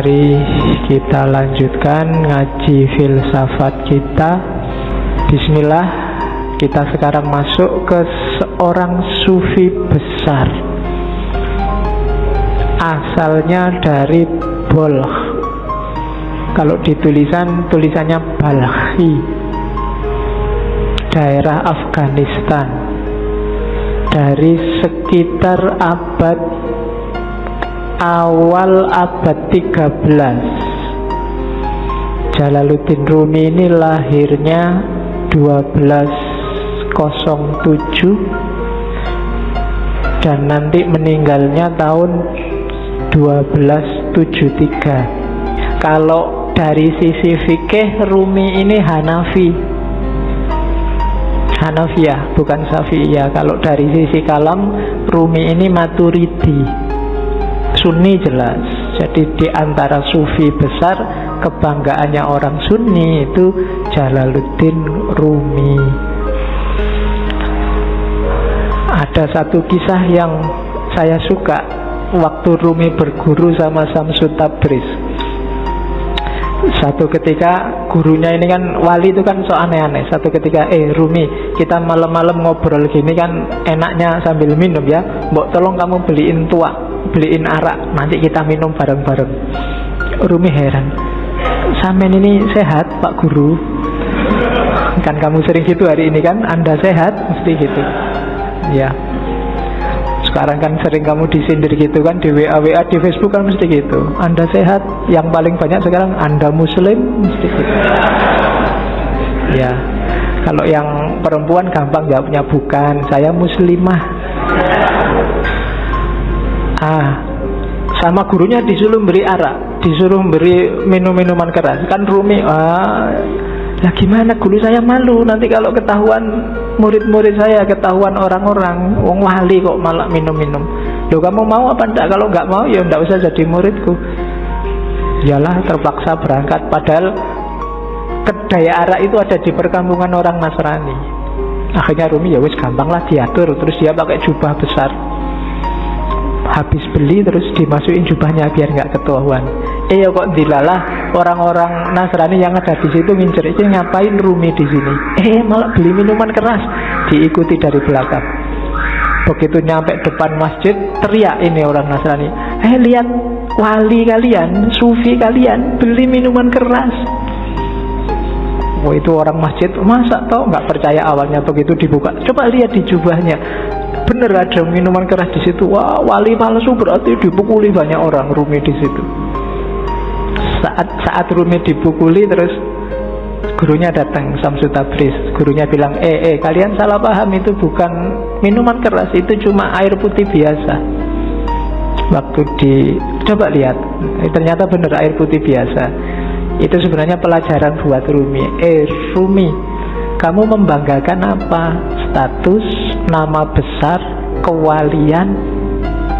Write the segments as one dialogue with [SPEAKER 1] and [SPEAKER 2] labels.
[SPEAKER 1] Mari kita lanjutkan ngaji filsafat kita. Bismillah, kita sekarang masuk ke seorang sufi besar. Asalnya dari Balkh. Kalau di tulisannya Balkhi, daerah Afghanistan. Dari sekitar awal abad 13. Jalaluddin Rumi ini lahirnya 1207 dan nanti meninggalnya tahun 1273. Kalau dari sisi fikih, Rumi ini Hanafiyah, bukan Syafi'iyah. Kalau dari sisi kalam, Rumi ini Maturidi, Sunni jelas. Jadi di antara sufi besar, kebanggaannya orang Sunni itu Jalaluddin Rumi. Ada satu kisah yang saya suka waktu Rumi berguru sama Syamsul Tabriz. Satu ketika gurunya ini kan wali itu kan so aneh-aneh. Satu ketika Rumi, kita malam-malam ngobrol gini kan enaknya sambil minum ya. Mbok tolong kamu beliin arak, nanti kita minum bareng-bareng. Rumi heran, sampean ini sehat Pak Guru? Kan kamu sering gitu hari ini kan, Anda sehat? Mesti gitu ya. Sekarang kan sering kamu disindir gitu kan, di WA di Facebook kan mesti gitu, Anda sehat? Yang paling banyak sekarang, Anda Muslim? Mesti gitu ya. Kalau yang perempuan gampang jawabnya, bukan, saya Muslimah. Sama gurunya disuruh beri arak, disuruh beri minum-minuman keras. Kan Rumi, lah gimana, guru saya malu nanti kalau ketahuan murid-murid saya, ketahuan orang-orang, wong wali kok malah minum-minum. Loh, kamu mau apa enggak? Kalau enggak mau ya enggak usah jadi muridku. Yalah, terpaksa berangkat. Padahal kedai arak itu ada di perkampungan orang Nasrani. Akhirnya Rumi ya wis gampang lah diatur. Terus dia pakai jubah besar. Habis beli terus dimasukin jubahnya biar nggak ketahuan. Ya kok dilalah orang-orang Nasrani yang ada di situ ngincer, itu ngapain Rumi di sini? Malah beli minuman keras. Diikuti dari belakang. Begitu nyampe depan masjid, teriak ini orang Nasrani, lihat wali kalian, sufi kalian beli minuman keras. Itu orang masjid, masa tau nggak percaya awalnya. Begitu dibuka, coba lihat di jubahnya, bener ada minuman keras di situ. Wah, wali palsu berarti dipukuli banyak orang. Rumi di situ. Saat Rumi dipukuli, terus gurunya datang, Syamsul Tabriz. Gurunya bilang, kalian salah paham, itu bukan minuman keras, itu cuma air putih biasa. Waktu coba lihat, ternyata bener air putih biasa. Itu sebenarnya pelajaran buat Rumi. Rumi, kamu membanggakan apa? Status, nama besar, kewalian,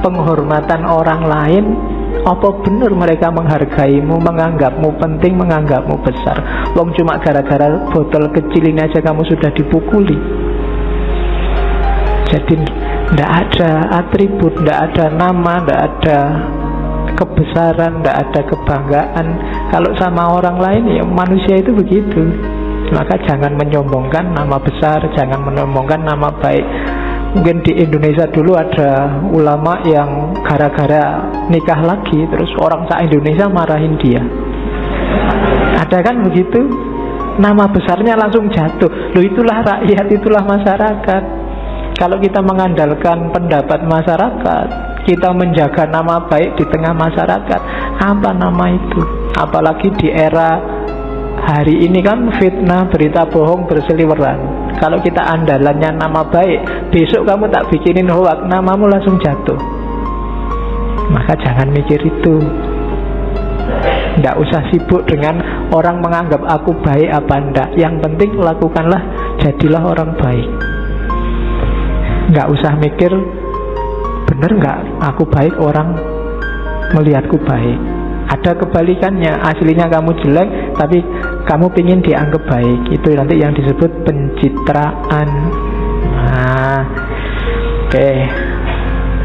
[SPEAKER 1] penghormatan orang lain? Apa benar mereka menghargaimu, menganggapmu penting, menganggapmu besar? Wong cuma gara-gara botol kecil ini aja kamu sudah dipukuli. Jadi tidak ada atribut, tidak ada nama, tidak ada kebesaran, tidak ada kebanggaan. Kalau sama orang lain ya manusia itu begitu. Maka jangan menyombongkan nama besar, jangan menyombongkan nama baik. Mungkin di Indonesia dulu ada ulama yang gara-gara nikah lagi, terus orang se-Indonesia marahin dia. Ada kan begitu? Nama besarnya langsung jatuh. Loh, itulah rakyat, itulah masyarakat. Kalau kita mengandalkan pendapat masyarakat, kita menjaga nama baik di tengah masyarakat, apa nama itu? Apalagi di era hari ini kan fitnah, berita bohong berseliweran. Kalau kita andalannya nama baik, besok kamu tak bikinin hoak, namamu langsung jatuh. Maka jangan mikir itu. Tidak usah sibuk dengan orang menganggap aku baik apa enggak. Yang penting lakukanlah, jadilah orang baik. Nggak usah mikir, bener nggak aku baik, orang melihatku baik. Ada kebalikannya, aslinya kamu jelek tapi kamu pingin dianggap baik. Itu nanti yang disebut pencitraan. Oke.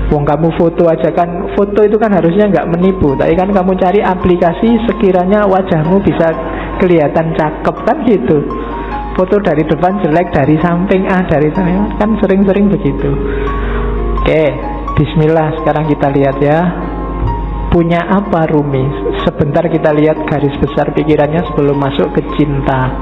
[SPEAKER 1] Wong kamu foto aja kan, foto itu kan harusnya nggak menipu, tapi kan kamu cari aplikasi sekiranya wajahmu bisa kelihatan cakep kan gitu. Foto dari depan jelek, dari samping dari samping, kan sering-sering begitu. Oke, bismillah, sekarang kita lihat ya. Punya apa Rumi? Sebentar kita lihat garis besar pikirannya sebelum masuk ke cinta.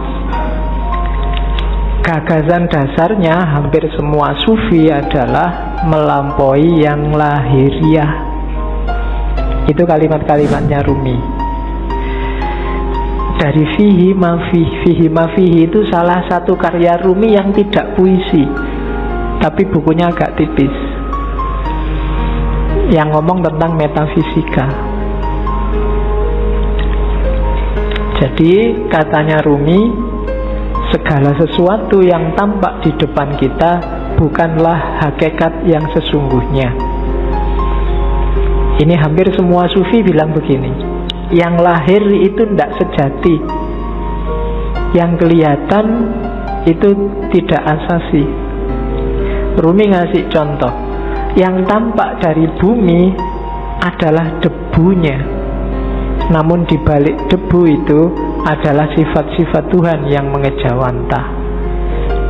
[SPEAKER 1] Gagasan dasarnya hampir semua sufi adalah melampaui yang lahiriah. Itu kalimat-kalimatnya Rumi. Dari fihi mafihi itu salah satu karya Rumi yang tidak puisi, tapi bukunya agak tipis, yang ngomong tentang metafisika. Jadi katanya Rumi, segala sesuatu yang tampak di depan kita bukanlah hakikat yang sesungguhnya. Ini hampir semua sufi bilang begini. Yang lahir itu tidak sejati, yang kelihatan itu tidak asasi. Rumi ngasih contoh. Yang tampak dari bumi adalah debunya, namun di balik debu itu adalah sifat-sifat Tuhan yang mengejawantah.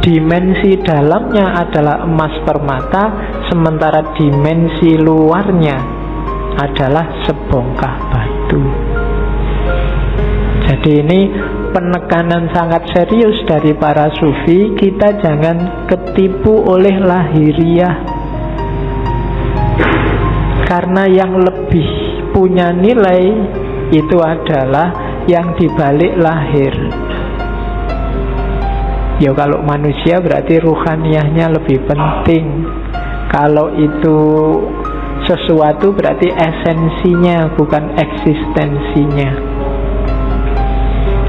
[SPEAKER 1] Dimensi dalamnya adalah emas permata, sementara dimensi luarnya adalah sebongkah batu. Jadi ini penekanan sangat serius dari para sufi. Kita jangan ketipu oleh lahiriah, karena yang lebih punya nilai itu adalah yang dibalik lahir. Ya kalau manusia berarti ruhaniyahnya lebih penting. Kalau itu sesuatu berarti esensinya, bukan eksistensinya.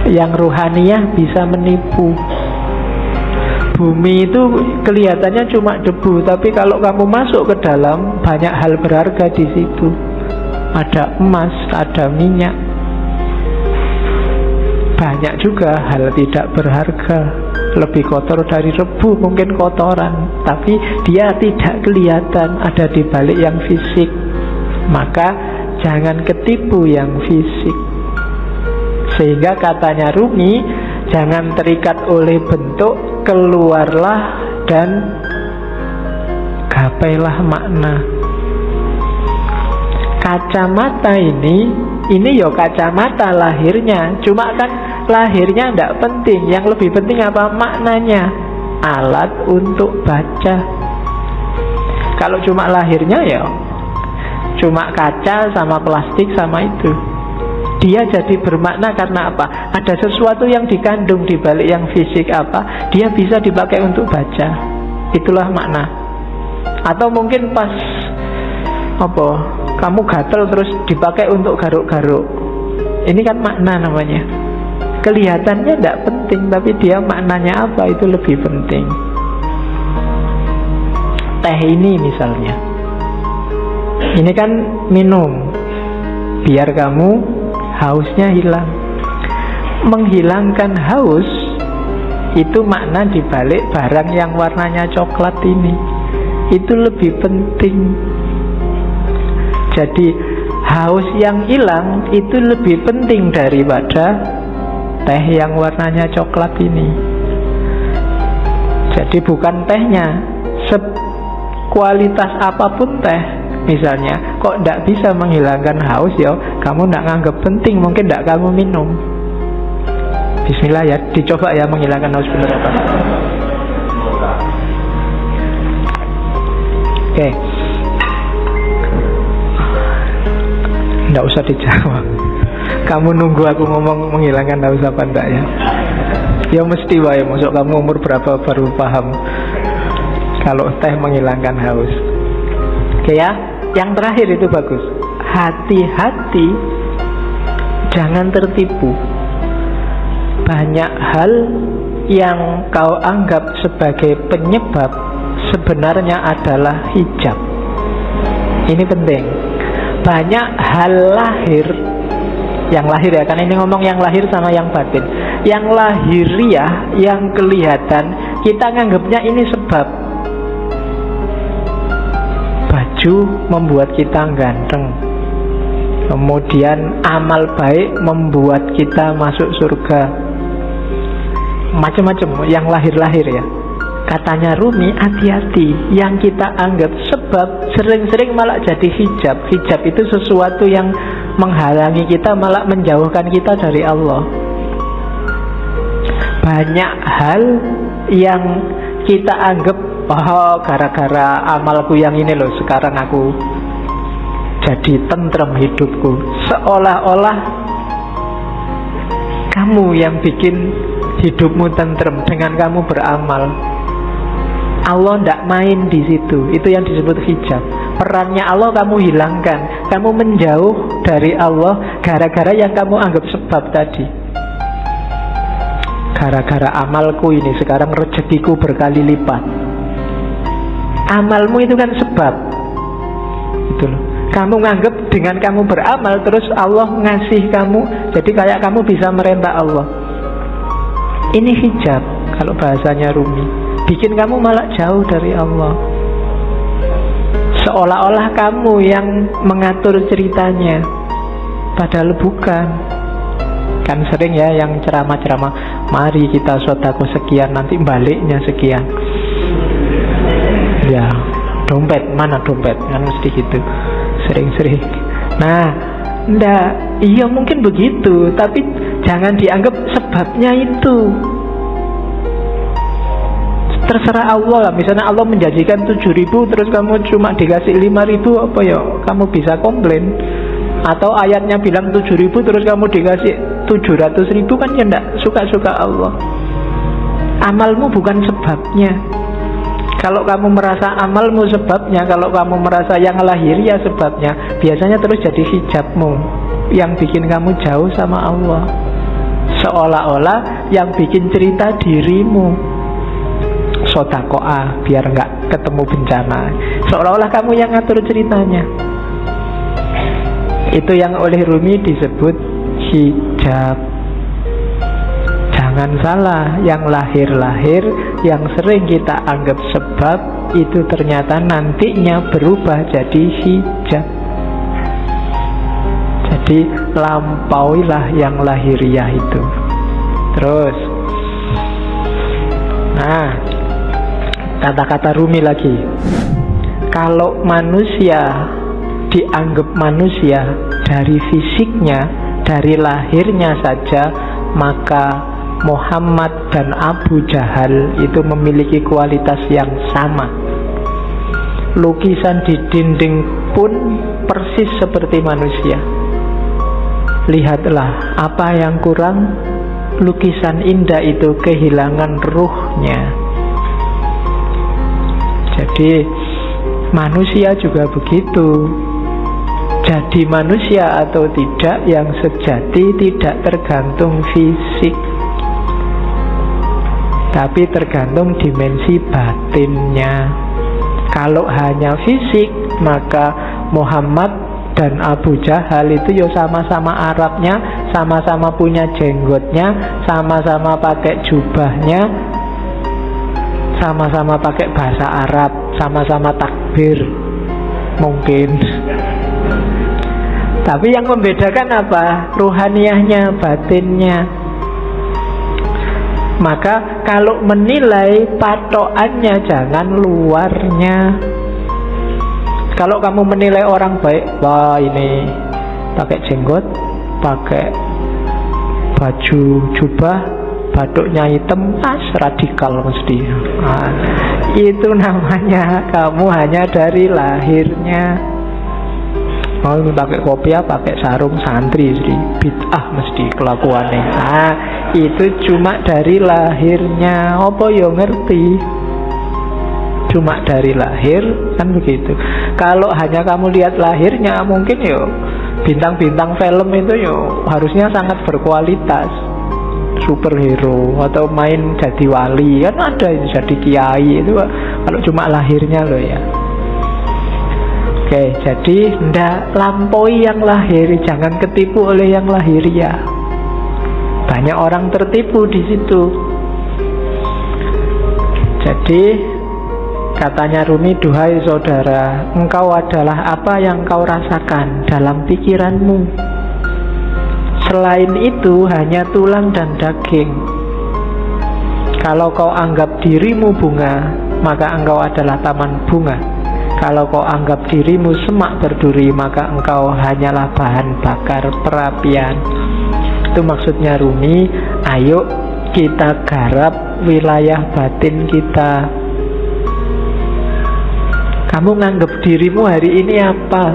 [SPEAKER 1] Yang ruhaniyah bisa menipu. Bumi itu kelihatannya cuma debu, tapi kalau kamu masuk ke dalam, banyak hal berharga di situ. Ada emas, ada minyak. Banyak juga hal tidak berharga, lebih kotor dari rebu, mungkin kotoran, tapi dia tidak kelihatan, ada di balik yang fisik. Maka jangan ketipu yang fisik. Sehingga katanya Rumi, jangan terikat oleh bentuk, keluarlah dan gapailah makna. Kacamata ini ya kacamata lahirnya, cuma kan lahirnya tidak penting. Yang lebih penting apa? Maknanya. Alat untuk baca. Kalau cuma lahirnya ya cuma kaca sama plastik sama itu. Dia jadi bermakna karena apa? Ada sesuatu yang dikandung di balik yang fisik apa? Dia bisa dipakai untuk baca. Itulah makna. Atau mungkin pas kamu gatel terus dipakai untuk garuk-garuk. Ini kan makna namanya. Kelihatannya tidak penting, tapi dia maknanya apa itu lebih penting. Teh ini misalnya, ini kan minum biar kamu hausnya hilang. Menghilangkan haus itu makna dibalik barang yang warnanya coklat ini. Itu lebih penting. Jadi haus yang hilang itu lebih penting daripada teh yang warnanya coklat ini. Jadi bukan tehnya, kualitas apapun teh misalnya, kok tidak bisa menghilangkan haus, ya kamu tidak nganggap penting, mungkin tidak kamu minum. Bismillah ya, dicoba ya menghilangkan haus benar apa. Oke. Tidak usah dijawab. Kamu nunggu aku ngomong menghilangkan haus apa enggak ya? Ya mesti wae, masuk kamu umur berapa baru paham kalau teh menghilangkan haus. Oke ya, yang terakhir itu bagus. Hati-hati, jangan tertipu. Banyak hal yang kau anggap sebagai penyebab sebenarnya adalah hijab. Ini penting. Banyak hal lahir, yang lahir ya, karena ini ngomong yang lahir sama yang batin. Yang lahiriah, yang kelihatan, kita nganggapnya ini sebab. Baju baju membuat kita ganteng. Kemudian amal baik membuat kita masuk surga. Macam-macam yang lahir-lahir ya. Katanya Rumi, hati-hati, yang kita anggap sebab sering-sering malah jadi hijab. Hijab itu sesuatu yang menghalangi kita, malah menjauhkan kita dari Allah. Banyak hal yang kita anggap, oh gara-gara amalku yang ini loh, sekarang aku jadi tentrem hidupku. Seolah-olah kamu yang bikin hidupmu tentrem dengan kamu beramal. Allah tidak main di situ. Itu yang disebut hijab. Perannya Allah kamu hilangkan. Kamu menjauh dari Allah gara-gara yang kamu anggap sebab tadi. Gara-gara amalku ini sekarang rezekiku berkali lipat. Amalmu itu kan sebab. Itu loh. Kamu nganggap dengan kamu beramal terus Allah ngasih kamu. Jadi kayak kamu bisa merentah Allah. Ini hijab kalau bahasanya Rumi. Bikin kamu malah jauh dari Allah. Seolah-olah kamu yang mengatur ceritanya, padahal bukan. Kan sering ya yang ceramah-ceramah, mari kita sedekah sekian, nanti baliknya sekian. Ya, dompet, mana dompet? Kan mesti gitu. Sering-sering. Nah, enggak, iya mungkin begitu, tapi jangan dianggap sebabnya itu. Terserah Allah lah. Misalnya Allah menjanjikan 7.000 terus kamu cuma dikasih 5.000, apa ya? Kamu bisa komplain. Atau ayatnya bilang 7.000 terus kamu dikasih 700.000, kan ya enggak suka-suka Allah. Amalmu bukan sebabnya. Kalau kamu merasa amalmu sebabnya, kalau kamu merasa yang lahiriah sebabnya, biasanya terus jadi hijabmu yang bikin kamu jauh sama Allah. Seolah-olah yang bikin cerita dirimu sodakoah biar nggak ketemu bencana. Seolah-olah kamu yang ngatur ceritanya. Itu yang oleh Rumi disebut hijab. Jangan salah, yang lahir-lahir, yang sering kita anggap sebab, itu ternyata nantinya berubah jadi hijab. Jadi lampauilah yang lahiriah itu. Terus, nah, kata-kata Rumi lagi. Kalau manusia dianggap manusia dari fisiknya, dari lahirnya saja, maka Muhammad dan Abu Jahal itu memiliki kualitas yang sama. Lukisan di dinding pun persis seperti manusia. Lihatlah apa yang kurang. Lukisan indah itu kehilangan ruhnya. Jadi manusia juga begitu. Jadi manusia atau tidak yang sejati tidak tergantung fisik, tapi tergantung dimensi batinnya. Kalau hanya fisik, maka Muhammad dan Abu Jahal itu ya sama-sama Arabnya, sama-sama punya jenggotnya, sama-sama pakai jubahnya, sama-sama pakai bahasa Arab, sama-sama takbir mungkin. Tapi yang membedakan apa? Ruhaniyahnya, batinnya. Maka kalau menilai, patokannya jangan luarnya. Kalau kamu menilai orang baik, wah ini pakai jenggot, pakai baju jubah, batuknya hitam, radikal mesti. Nah, itu namanya kamu hanya dari lahirnya. Mau pakai kopiah, pakai sarung santri, bid'ah mesti kelakuannya. Nah, itu cuma dari lahirnya. Apa yo ngerti? Cuma dari lahir kan begitu. Kalau hanya kamu lihat lahirnya, mungkin yo bintang-bintang film itu yo harusnya sangat berkualitas, superhero atau main jadi wali, kan ada jadi kiai itu kalau cuma lahirnya loh ya. Oke, jadi ndak lampaui yang lahir, jangan ketipu oleh yang lahiriah. Banyak orang tertipu di situ. Jadi Katanya Rumi, duhai saudara, engkau adalah apa yang kau rasakan dalam pikiranmu. Selain itu hanya tulang dan daging. Kalau kau anggap dirimu bunga, maka engkau adalah taman bunga. Kalau kau anggap dirimu semak berduri, maka engkau hanyalah bahan bakar perapian. Itu maksudnya Rumi, ayo kita garap wilayah batin kita. Kamu nganggap dirimu hari ini apa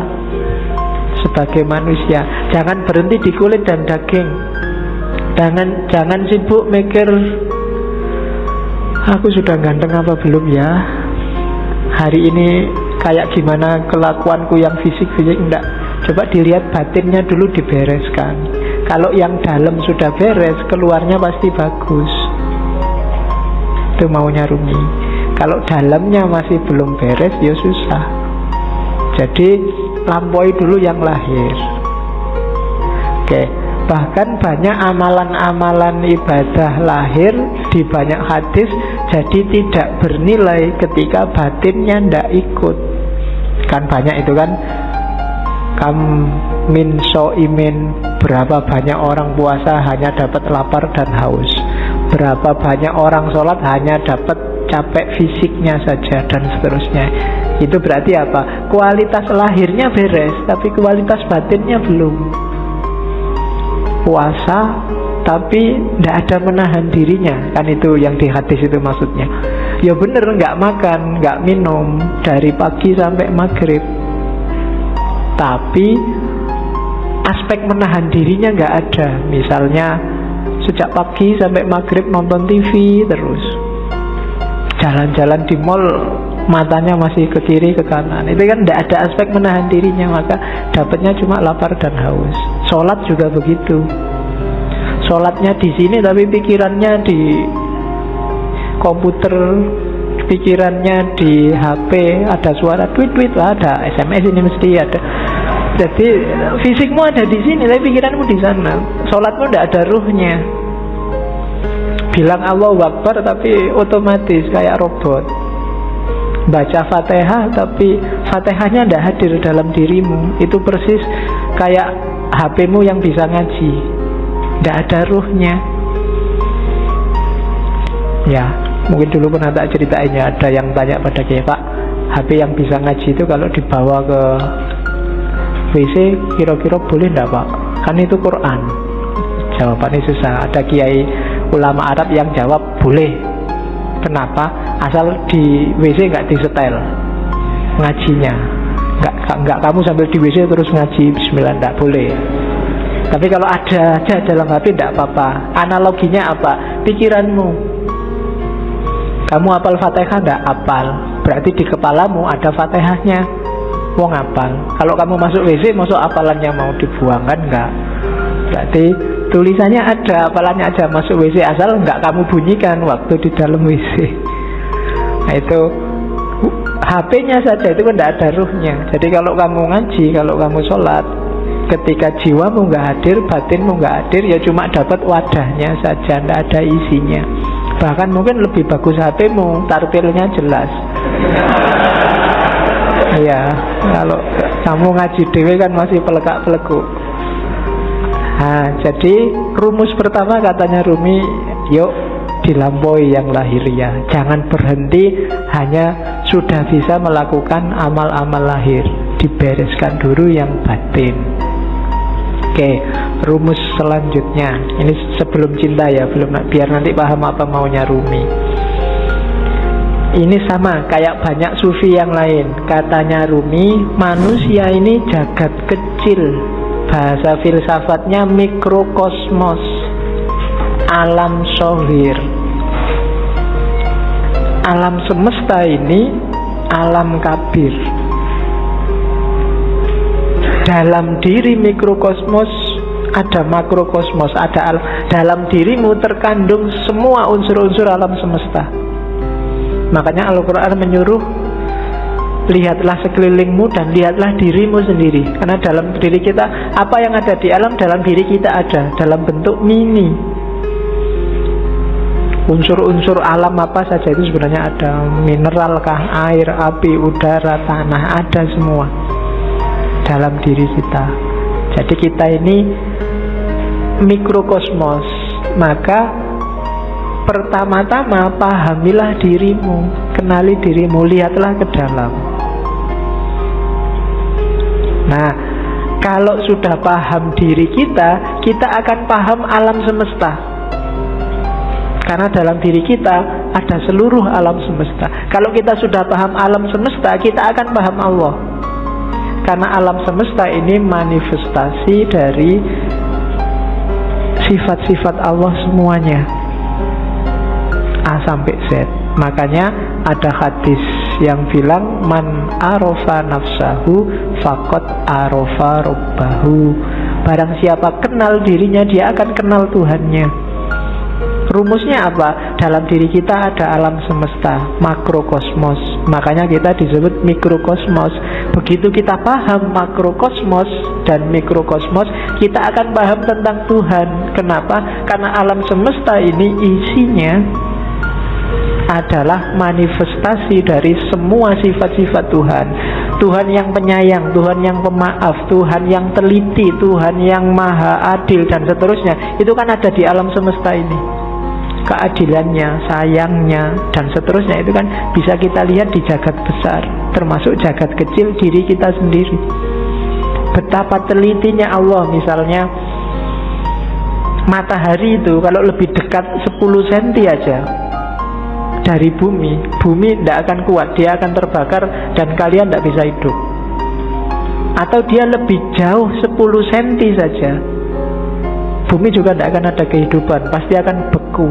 [SPEAKER 1] sebagai manusia? Jangan berhenti di kulit dan daging. Jangan sibuk mikir, aku sudah ganteng apa belum ya? Hari ini kayak gimana kelakuanku yang fisik-fisik. Enggak. Coba dilihat batinnya dulu, dibereskan. Kalau yang dalam sudah beres, keluarnya pasti bagus. Itu maunya Rumi. Kalau dalamnya masih belum beres, ya susah. Jadi lampaui dulu yang lahir. Oke. Bahkan banyak amalan-amalan ibadah lahir di banyak hadis jadi tidak bernilai ketika batinnya tidak ikut. Kan banyak itu kan, kam min so'imin, berapa banyak orang puasa hanya dapat lapar dan haus, berapa banyak orang sholat hanya dapat capek fisiknya saja, dan seterusnya. Itu berarti apa? Kualitas lahirnya beres, tapi kualitas batinnya belum. Puasa tapi tidak ada menahan dirinya, kan itu yang di hadis itu maksudnya. Ya bener, nggak makan, nggak minum dari pagi sampai maghrib, tapi aspek menahan dirinya nggak ada. Misalnya sejak pagi sampai maghrib nonton TV terus, jalan-jalan di mall matanya masih ke kiri ke kanan, itu kan tidak ada aspek menahan dirinya, maka dapatnya cuma lapar dan haus. Sholat juga begitu, sholatnya di sini tapi pikirannya di komputer, pikirannya di HP, ada suara tweet-tweet, ada SMS ini mesti ada. Jadi fisikmu ada di sini tapi pikiranmu di sana. Sholatmu tidak ada ruhnya. Bilang Allahu Akbar tapi otomatis kayak robot. Baca Fatihah tapi Fatihahnya tidak hadir dalam dirimu. Itu persis kayak HP-mu yang bisa ngaji, tidak ada ruhnya. Ya, mungkin dulu pernah tak ceritain ya, ada yang tanya pada Kiai, Pak, HP yang bisa ngaji itu kalau dibawa ke WC kira-kira boleh tidak Pak? Kan itu Quran. Jawabannya susah. Ada kiai ulama Arab yang jawab boleh. Kenapa? Asal di WC nggak disetel ngajinya. Nggak kamu sambil di WC terus ngaji bismillah, nggak boleh. Tapi kalau ada aja dalam HP tidak apa-apa. Analoginya apa? Pikiranmu. Kamu hafal Fatihah nggak? Hafal. Berarti di kepalamu ada Fatihahnya. Wong hafal. Kalau kamu masuk WC, masuk hafalannya mau dibuang kan enggak? Berarti tulisannya ada, hafalannya aja, masuk WC asal enggak kamu bunyikan waktu di dalam WC. Nah itu HP-nya saja itu kan enggak ada ruhnya. Jadi kalau kamu ngaji, kalau kamu sholat, ketika jiwamu enggak hadir, batinmu enggak hadir, ya cuma dapat wadahnya saja, enggak ada isinya. Bahkan mungkin lebih bagus HP-mu, tarpilnya jelas. Iya, kalau kamu ngaji dewe kan masih pelekak-pelekuk. Nah, jadi rumus pertama katanya Rumi, yuk dilampaui yang lahiriah. Jangan berhenti hanya sudah bisa melakukan amal-amal lahir, dibereskan dulu yang batin. Oke, rumus selanjutnya. Ini sebelum cinta ya, belum, biar nanti paham apa maunya Rumi. Ini sama kayak banyak sufi yang lain. Katanya Rumi, manusia ini jagat kecil. Bahasa filsafatnya mikrokosmos, alam sohir. Alam semesta ini alam kabir. Dalam diri mikrokosmos ada makrokosmos, ada dalam dirimu terkandung semua unsur-unsur alam semesta. Makanya Al-Quran menyuruh lihatlah sekelilingmu dan lihatlah dirimu sendiri. Karena dalam diri kita, apa yang ada di alam dalam diri kita ada dalam bentuk mini. Unsur-unsur alam apa saja itu sebenarnya ada. Mineral kah, air, api, udara, tanah, ada semua dalam diri kita. Jadi kita ini mikrokosmos. Maka pertama-tama pahamilah dirimu, kenali dirimu, lihatlah ke dalam. Nah, kalau sudah paham diri kita, kita akan paham alam semesta. Karena dalam diri kita ada seluruh alam semesta. Kalau kita sudah paham alam semesta, kita akan paham Allah. Karena alam semesta ini manifestasi dari sifat-sifat Allah semuanya, A sampai Z. Makanya ada hadis yang bilang man arofa nafsahu faqad arofa robbahu. Barang siapa kenal dirinya, dia akan kenal Tuhannya. Rumusnya apa? Dalam diri kita ada alam semesta, makrokosmos. Makanya kita disebut mikrokosmos. Begitu kita paham makrokosmos dan mikrokosmos, kita akan paham tentang Tuhan. Kenapa? Karena alam semesta ini isinya adalah manifestasi dari semua sifat-sifat Tuhan. Tuhan yang penyayang, Tuhan yang pemaaf, Tuhan yang teliti, Tuhan yang maha adil, dan seterusnya. Itu kan ada di alam semesta ini. Keadilannya, sayangnya, dan seterusnya itu kan bisa kita lihat di jagat besar, termasuk jagat kecil diri kita sendiri. Betapa telitinya Allah. Misalnya matahari itu kalau lebih dekat 10 cm aja dari bumi, bumi tidak akan kuat, dia akan terbakar dan kalian tidak bisa hidup. Atau dia lebih jauh 10 cm saja, bumi juga tidak akan ada kehidupan, pasti akan beku.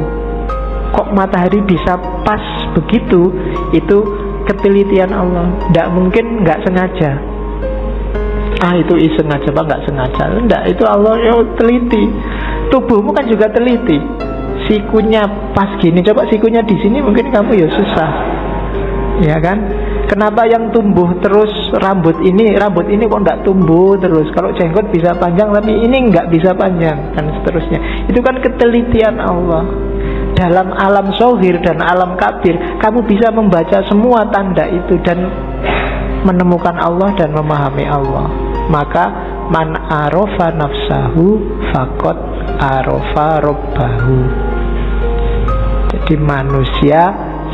[SPEAKER 1] Kok matahari bisa pas begitu? Itu ketelitian Allah. Tidak mungkin nggak sengaja. Itu iseng aja Pak, nggak sengaja. Tidak, itu Allah yang teliti. Tubuhmu kan juga teliti. Sikunya pas gini, coba sikunya di sini mungkin kamu ya susah, ya kan? Kenapa yang tumbuh terus rambut ini kok nggak tumbuh terus? Kalau jenggot bisa panjang tapi ini nggak bisa panjang, dan seterusnya. Itu kan ketelitian Allah. Dalam alam zohir dan alam kabir, kamu bisa membaca semua tanda itu dan menemukan Allah dan memahami Allah. Maka man arofa nafsahu faqad arofa robbahu. Jadi manusia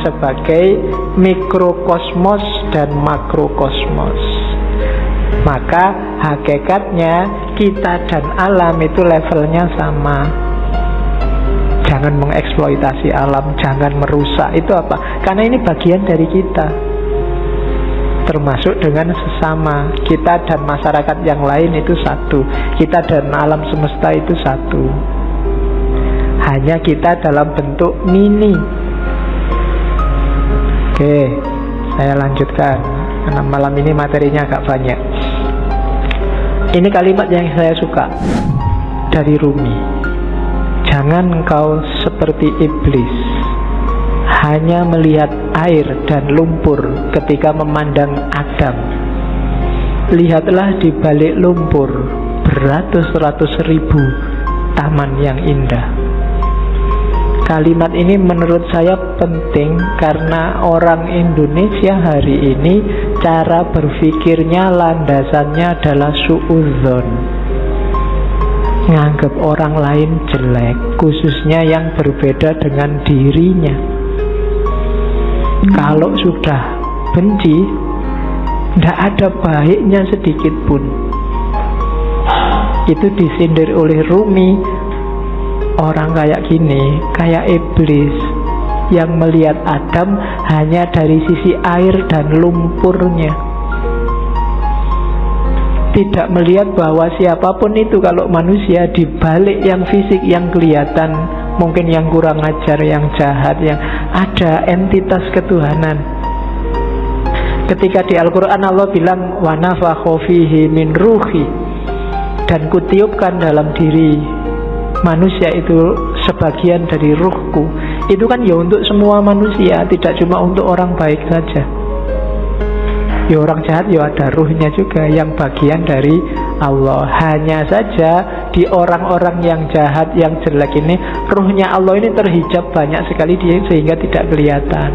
[SPEAKER 1] sebagai mikrokosmos dan makrokosmos. Maka hakikatnya kita dan alam itu levelnya sama. Jangan mengeksploitasi alam, jangan merusak. Itu apa? Karena ini bagian dari kita, termasuk dengan sesama. Kita dan masyarakat yang lain itu satu. Kita dan alam semesta itu satu. Hanya kita dalam bentuk mini. Oke, saya lanjutkan karena malam ini materinya agak banyak. Ini kalimat yang saya suka dari Rumi. Jangan engkau seperti iblis, hanya melihat air dan lumpur ketika memandang Adam. Lihatlah di balik lumpur beratus-ratus ribu taman yang indah. Kalimat ini menurut saya penting karena orang Indonesia hari ini cara berpikirnya landasannya adalah suudzon, nganggap orang lain jelek, khususnya yang berbeda dengan dirinya. Kalau sudah benci, tidak ada baiknya sedikit pun. Itu disindir oleh Rumi. Orang kayak gini, kayak iblis yang melihat Adam hanya dari sisi air dan lumpurnya, tidak melihat bahwa siapapun itu, kalau manusia, di balik yang fisik yang kelihatan, mungkin yang kurang ajar, yang jahat, yang ada entitas ketuhanan. Ketika di Al-Quran Allah bilang wa nafakha fihi min ruhi, dan kutiupkan dalam diri manusia itu sebagian dari ruhku. Itu kan ya untuk semua manusia, tidak cuma untuk orang baik saja. Ya orang jahat ya ada ruhnya juga, yang bagian dari Allah. Hanya saja di orang-orang yang jahat, yang jelek ini, ruhnya Allah ini terhijab banyak sekali dia, sehingga tidak kelihatan,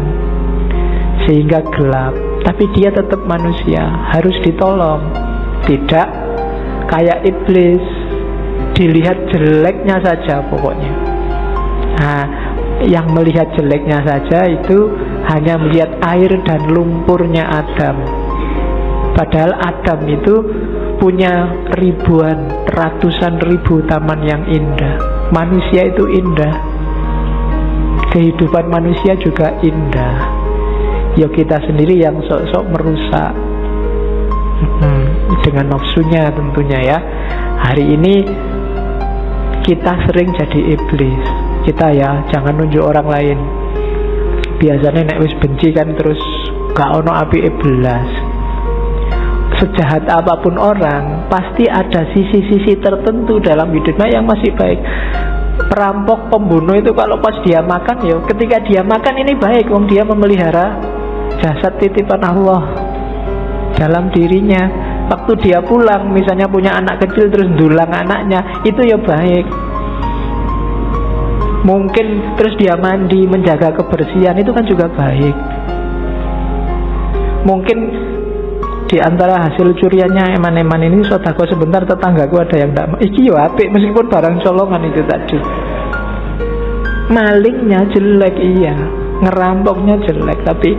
[SPEAKER 1] sehingga gelap. Tapi dia tetap manusia, harus ditolong. Tidak kayak iblis, dilihat jeleknya saja pokoknya. Nah, yang melihat jeleknya saja itu hanya melihat air dan lumpurnya Adam. Padahal Adam itu punya ribuan, ratusan ribu taman yang indah. Manusia itu indah, kehidupan manusia juga indah. Ya kita sendiri yang sok-sok merusak dengan nafsunya tentunya ya. Hari ini kita sering jadi iblis. Kita ya jangan nunjuk orang lain. Biasanya nek wis benci kan terus gak ono api belas. Sejahat apapun orang, pasti ada sisi-sisi tertentu dalam hidupnya yang masih baik. Perampok, pembunuh itu kalau pas dia makan, ya ketika dia makan ini baik, wong dia memelihara jasad titipan Allah dalam dirinya. Waktu dia pulang, misalnya punya anak kecil terus ndulang anaknya, itu ya baik. Mungkin terus dia mandi, menjaga kebersihan, itu kan juga baik. Mungkin di antara hasil curiannya eman-eman ini, sodako sebentar, tetanggaku ada yang tak, iki yo apik meskipun barang colongan itu tadi. Malingnya jelek iya, ngerampoknya jelek, tapi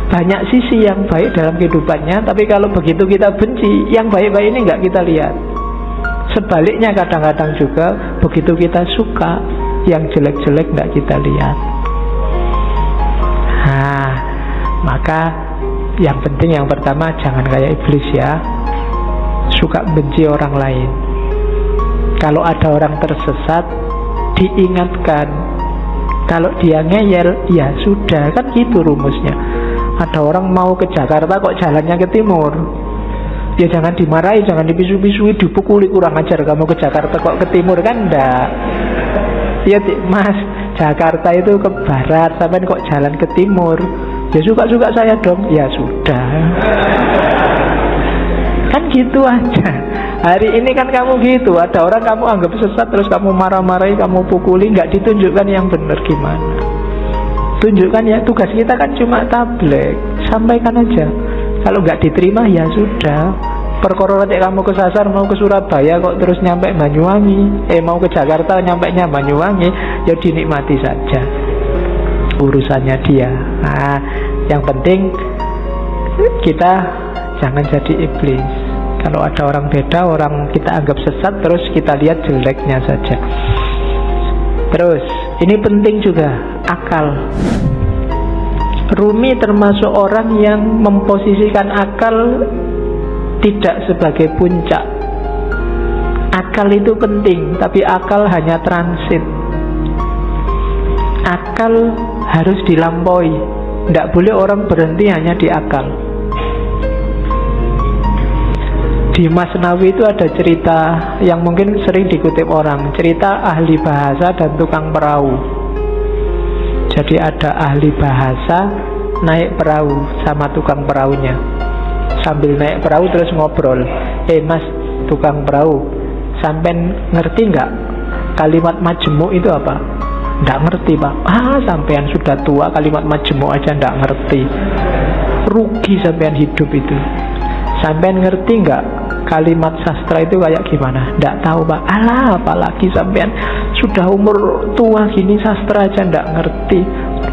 [SPEAKER 1] banyak sisi yang baik dalam kehidupannya. Tapi kalau begitu kita benci, yang baik-baik ini nggak kita lihat. Sebaliknya kadang-kadang juga begitu kita suka, yang jelek-jelek nggak kita lihat. Nah, maka yang penting yang pertama, jangan kayak iblis ya, suka benci orang lain. Kalau ada orang tersesat, diingatkan. Kalau dia ngeyel, ya sudah, kan gitu rumusnya. Ada orang mau ke Jakarta kok jalannya ke timur, ya jangan dimarahi, jangan dipisu-pisui, dipukuli, kurang ajar kamu ke Jakarta kok ke timur, kan enggak. Ya mas, Jakarta itu ke barat, sampai kok jalan ke timur, ya suka-suka saya dong. Ya sudah, kan gitu aja. Hari ini kan kamu gitu, ada orang kamu anggap sesat, terus kamu marah-marahi, kamu pukuli, nggak ditunjukkan yang benar gimana. Tunjukkan ya, tugas kita kan cuma tabligh, sampaikan aja. Kalau nggak diterima ya sudah. Perkara nanti kamu kesasar mau ke Surabaya kok terus nyampe Banyuwangi, mau ke Jakarta nyampainya Banyuwangi, ya dinikmati saja, urusannya dia. Nah, yang penting kita jangan jadi iblis. Kalau ada orang beda, orang kita anggap sesat, terus kita lihat jeleknya saja. Terus, ini penting juga, akal. Rumi termasuk orang yang memposisikan akal tidak sebagai puncak. Akal itu penting, tapi akal hanya transit. Akal harus dilampaui. Tidak boleh orang berhenti hanya di akal. Di Masnawi itu ada cerita yang mungkin sering dikutip orang, cerita ahli bahasa dan tukang perahu. Jadi ada ahli bahasa naik perahu sama tukang perahunya. Sambil naik perahu terus ngobrol, mas tukang perahu, sampean ngerti nggak kalimat majemuk itu apa? Nggak ngerti pak. Sampean sudah tua kalimat majemuk aja nggak ngerti, rugi sampean hidup itu. Sampean ngerti nggak kalimat sastra itu kayak gimana? Nggak tahu pak. Alah, apalagi sampean sudah umur tua gini sastra aja nggak ngerti.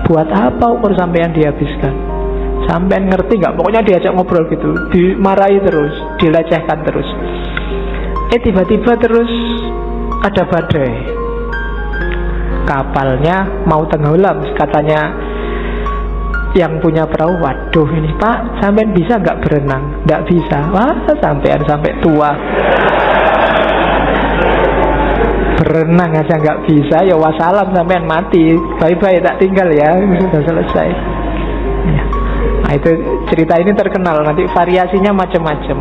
[SPEAKER 1] Buat apa umur sampean dihabiskan? Sampean ngerti nggak? Pokoknya diajak ngobrol gitu, dimarahi terus, dilecehkan terus. Tiba-tiba terus ada badai, kapalnya mau tenggelam. Katanya yang punya perahu, waduh ini pak, sampean bisa nggak berenang? Nggak bisa. Wah, sampean sampai tua berenang aja nggak bisa, ya wassalam, sampean mati, bye-bye, tak tinggal ya, sudah selesai ya. Nah itu cerita ini terkenal, nanti variasinya macam-macam.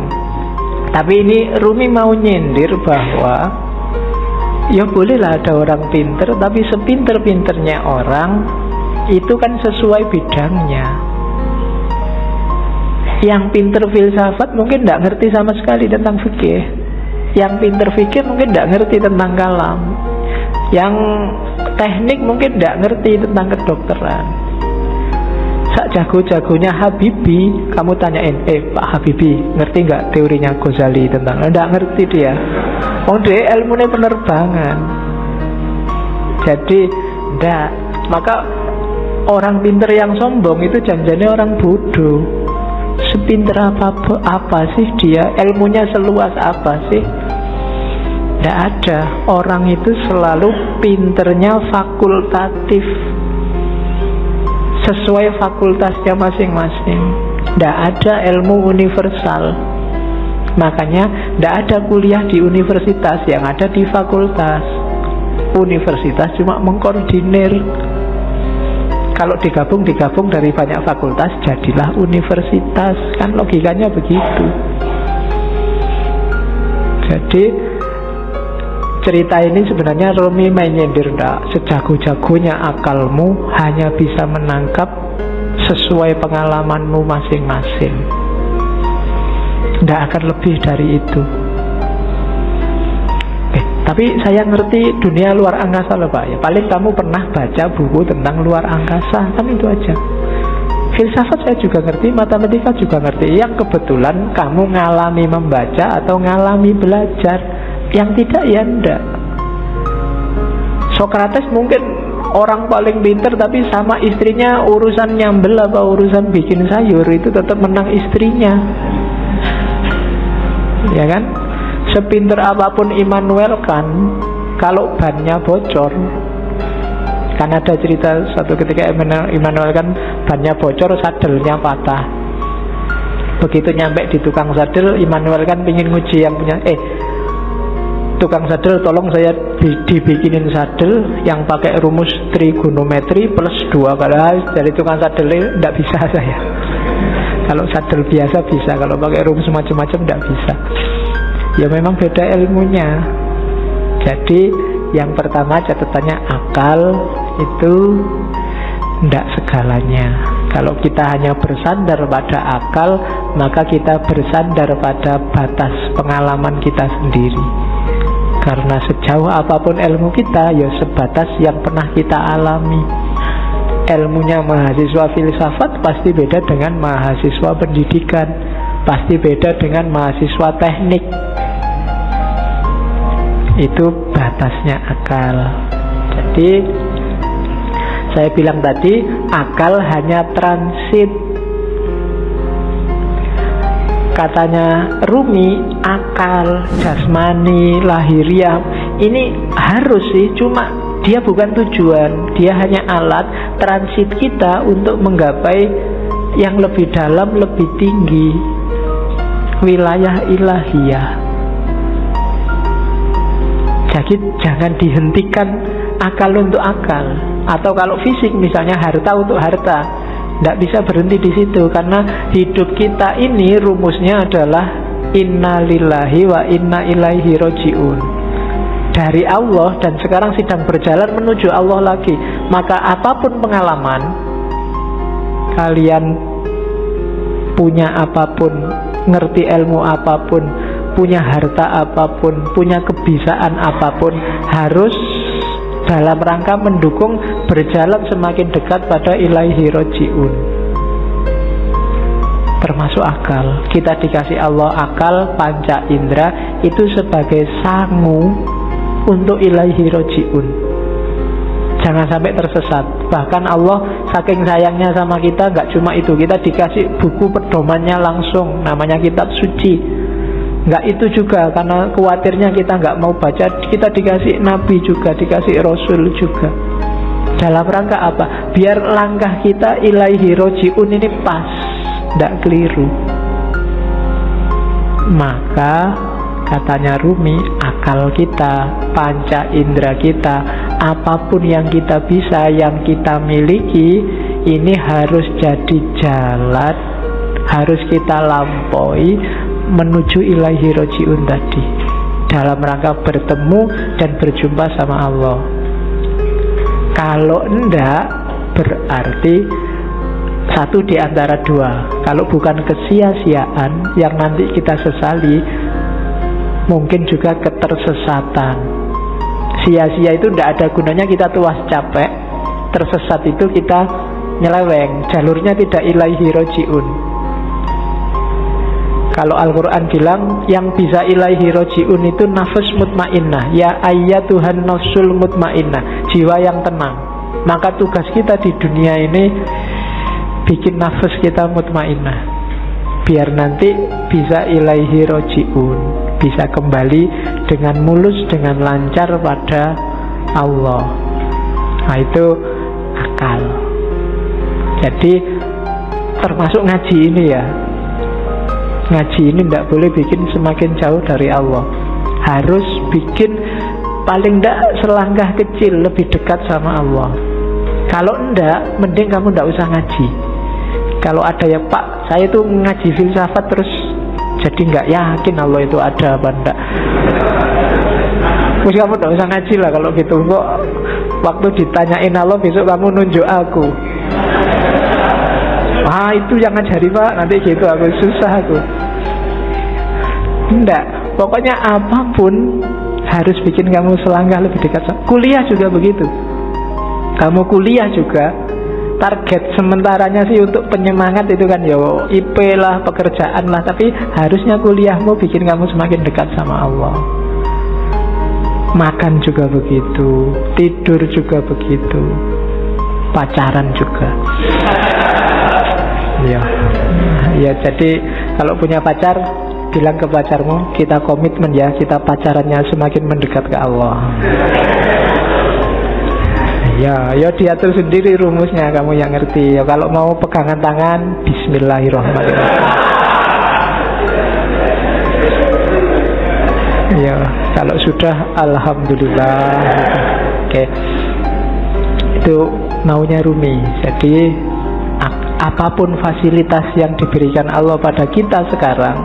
[SPEAKER 1] Tapi ini Rumi mau nyindir bahwa ya bolehlah ada orang pinter, tapi sepinter-pinternya orang itu kan sesuai bidangnya. Yang pinter filsafat mungkin tidak ngerti sama sekali tentang fikih. Yang pinter fikih mungkin tidak ngerti tentang kalam, yang teknik mungkin tidak ngerti tentang kedokteran. Sak jago-jagonya Habibie, kamu tanyain, Pak Habibie, ngerti nggak teorinya Ghazali tentang? Nggak ngerti dia. Oh, dia ilmunya penerbangan. Jadi, nggak. Maka orang pinter yang sombong itu janjinya orang bodoh. Sepinter apa sih dia? Ilmunya seluas apa sih? Nggak ada. Orang itu selalu pinternya fakultatif, sesuai fakultasnya masing-masing. Tidak ada ilmu universal. Makanya tidak ada kuliah di universitas, yang ada di fakultas. Universitas cuma mengkoordinir. Kalau digabung dari banyak fakultas, jadilah universitas. Kan logikanya begitu. Jadi cerita ini sebenarnya Rumi menyindir, sejago-jagonya akalmu hanya bisa menangkap sesuai pengalamanmu masing-masing. Tidak akan lebih dari itu. Tapi saya ngerti dunia luar angkasa loh Pak. Ya, paling kamu pernah baca buku tentang luar angkasa, kan itu aja. Filsafat saya juga ngerti, matematika juga ngerti. Yang kebetulan kamu ngalami membaca atau ngalami belajar. Yang tidak ya enggak. Sokrates mungkin orang paling pinter, tapi sama istrinya urusan nyambel apa urusan bikin sayur itu tetap menang istrinya. Ya kan? Sepinter apapun Immanuel kan, kalau bannya bocor, kan ada cerita satu ketika Immanuel kan bannya bocor, sadelnya patah. Begitu nyampe di tukang sadel, Immanuel kan pengen nguji yang punya, tukang sadel tolong saya dibikinin sadel yang pakai rumus trigonometri plus 2. Padahal dari tukang sadel tidak bisa saya. Kalau sadel biasa bisa, kalau pakai rumus macam-macam tidak bisa. Ya memang beda ilmunya. Jadi yang pertama catatannya, akal itu tidak segalanya. Kalau kita hanya bersandar pada akal, maka kita bersandar pada batas pengalaman kita sendiri. Karena sejauh apapun ilmu kita, ya sebatas yang pernah kita alami. Ilmunya mahasiswa filsafat pasti beda dengan mahasiswa pendidikan, pasti beda dengan mahasiswa teknik. Itu batasnya akal. Jadi saya bilang tadi, akal hanya transit. Katanya Rumi, akal jasmani, lahiriah ini harus sih, cuma dia bukan tujuan. Dia hanya alat transit kita untuk menggapai yang lebih dalam, lebih tinggi, wilayah ilahiyah. Jadi jangan dihentikan akal untuk akal. Atau kalau fisik misalnya harta untuk harta, tidak bisa berhenti di situ. Karena hidup kita ini rumusnya adalah inna lillahi wa inna ilaihi roji'un. Dari Allah dan sekarang sedang berjalan menuju Allah lagi. Maka apapun pengalaman kalian, punya apapun, ngerti ilmu apapun, punya harta apapun, punya kebisaan apapun, harus dalam rangka mendukung berjalan semakin dekat pada ilaihi roji'un. Termasuk akal. Kita dikasih Allah akal, panca indera, itu sebagai sangu untuk ilaihi roji'un. Jangan sampai tersesat. Bahkan Allah saking sayangnya sama kita, gak cuma itu, kita dikasih buku pedomannya langsung, namanya kitab suci. Enggak itu juga, karena khawatirnya kita enggak mau baca, kita dikasih nabi juga, dikasih rasul juga. Dalam rangka apa? Biar langkah kita ilaihi roji'un ini pas, enggak keliru. Maka katanya Rumi, akal kita, panca indera kita, apapun yang kita bisa, yang kita miliki, ini harus jadi jalan, harus kita lampaui menuju ilaihi roji'un tadi, dalam rangka bertemu dan berjumpa sama Allah. Kalau enggak, berarti satu di antara dua. Kalau bukan kesia-siaan yang nanti kita sesali, mungkin juga ketersesatan. Sia-sia itu tidak ada gunanya kita tuas capek. Tersesat itu kita nyeleweng, jalurnya tidak ilaihi roji'un. Kalau Al-Quran bilang yang bisa ilaihi roji'un itu nafas mutmainnah. Ya ayyatuhan nafsul mutmainnah, jiwa yang tenang. Maka tugas kita di dunia ini bikin nafas kita mutmainnah, biar nanti bisa ilaihi roji'un, bisa kembali dengan mulus, dengan lancar pada Allah. Nah itu akal. Jadi termasuk ngaji ini ya. Ngaji ini tidak boleh bikin semakin jauh dari Allah. Harus bikin paling tidak selangkah kecil lebih dekat sama Allah. Kalau enggak, mending kamu tidak usah ngaji. Kalau ada ya Pak, saya tuh ngaji filsafat terus jadi nggak yakin Allah itu ada apa enggak. Terus kamu tidak usah ngaji lah kalau gitu. Kok waktu ditanyain Allah besok kamu nunjuk aku. Ah itu yang ngajari Pak, nanti gitu aku susah aku. Enggak, pokoknya apapun harus bikin kamu selangkah lebih dekat. Kuliah juga begitu. Kamu kuliah juga target sementaranya sih untuk penyemangat itu kan ya IP lah, pekerjaan lah, tapi harusnya kuliahmu bikin kamu semakin dekat sama Allah. Makan juga begitu, tidur juga begitu, pacaran juga. Ya, jadi kalau punya pacar, bilang ke pacarmu, kita komitmen ya, kita pacarannya semakin mendekat ke Allah. Ya diatur sendiri rumusnya, kamu yang ngerti. Ya, kalau mau pegangan tangan, bismillahirrahmanirrahim. Ya, kalau sudah, alhamdulillah. Oke. Itu maunya Rumi. Jadi apapun fasilitas yang diberikan Allah pada kita sekarang,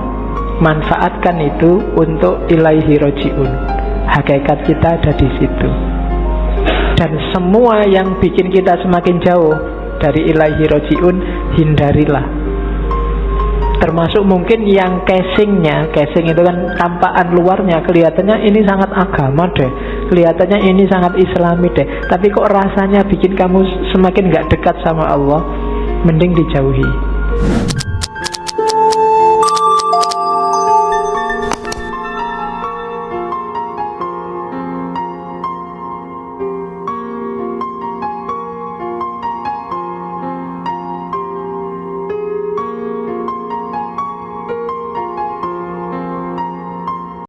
[SPEAKER 1] manfaatkan itu untuk ilaihi roji'un. Hakikat kita ada di situ. Dan semua yang bikin kita semakin jauh dari ilaihi roji'un, hindarilah. Termasuk mungkin yang casingnya, casing itu kan tampakan luarnya, kelihatannya ini sangat agama deh, kelihatannya ini sangat islami deh, tapi kok rasanya bikin kamu semakin gak dekat sama Allah, mending dijauhi.